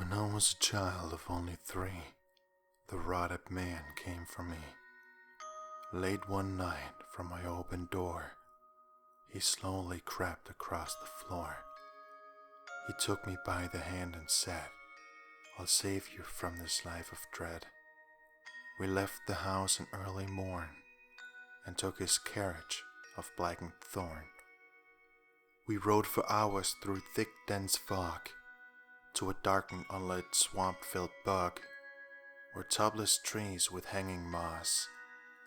When I was a child of only 3, the rotted man came for me. Late one night from my open door, he slowly crept across the floor. He took me by the hand and said, "I'll save you from this life of dread." We left the house in early morn and took his carriage of blackened thorn. We rode for hours through thick dense fog to a darkened unlit swamp-filled bog, where topless trees with hanging moss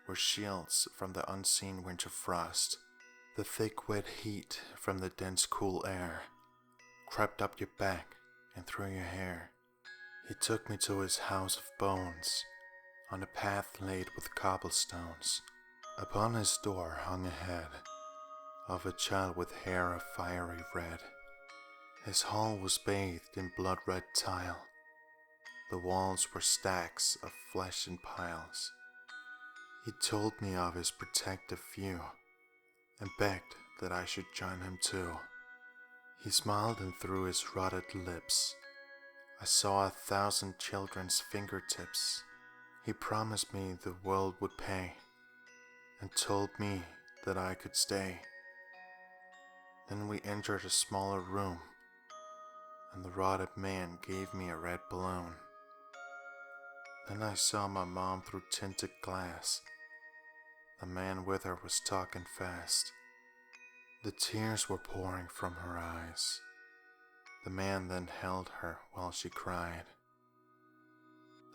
were shields from the unseen winter frost. The thick wet heat from the dense cool air crept up your back and through your hair. He took me to his house of bones, on a path laid with cobblestones. Upon his door hung a head of a child with hair of fiery red. His hall was bathed in blood-red tile. The walls were stacks of flesh in piles. He told me of his protective view and begged that I should join him too. He smiled, and through his rotted lips I saw 1,000 children's fingertips. He promised me the world would pay and told me that I could stay. Then we entered a smaller room, and the rotted man gave me a red balloon. Then I saw my mom through tinted glass. The man with her was talking fast. The tears were pouring from her eyes. The man then held her while she cried.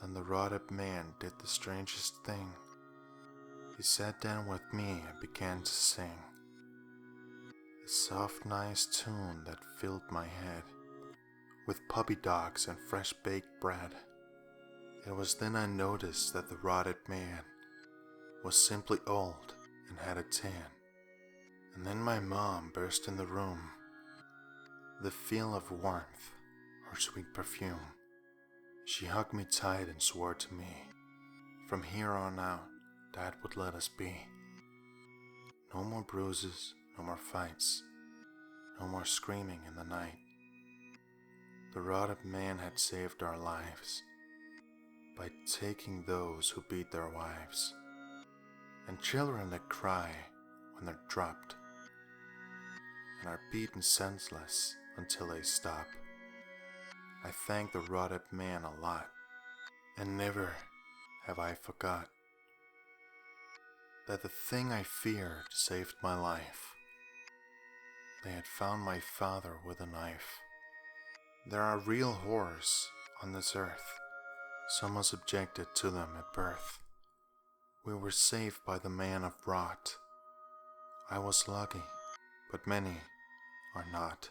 Then the rotted man did the strangest thing. He sat down with me and began to sing a soft, nice tune that filled my head with puppy dogs and fresh baked bread. It was then I noticed that the rotted man was simply old and had a tan. And then my mom burst in the room, the feel of warmth, her sweet perfume. She hugged me tight and swore to me, from here on out, Dad would let us be. No more bruises, no more fights, no more screaming in the night. The rotted man had saved our lives by taking those who beat their wives, and children that cry when they're dropped and are beaten senseless until they stop. I thank the rotted man a lot, and never have I forgot that the thing I feared saved my life. They had found my father with a knife. There are real horrors on this earth. Some are subjected to them at birth. We were saved by the man of rot. I was lucky, but many are not.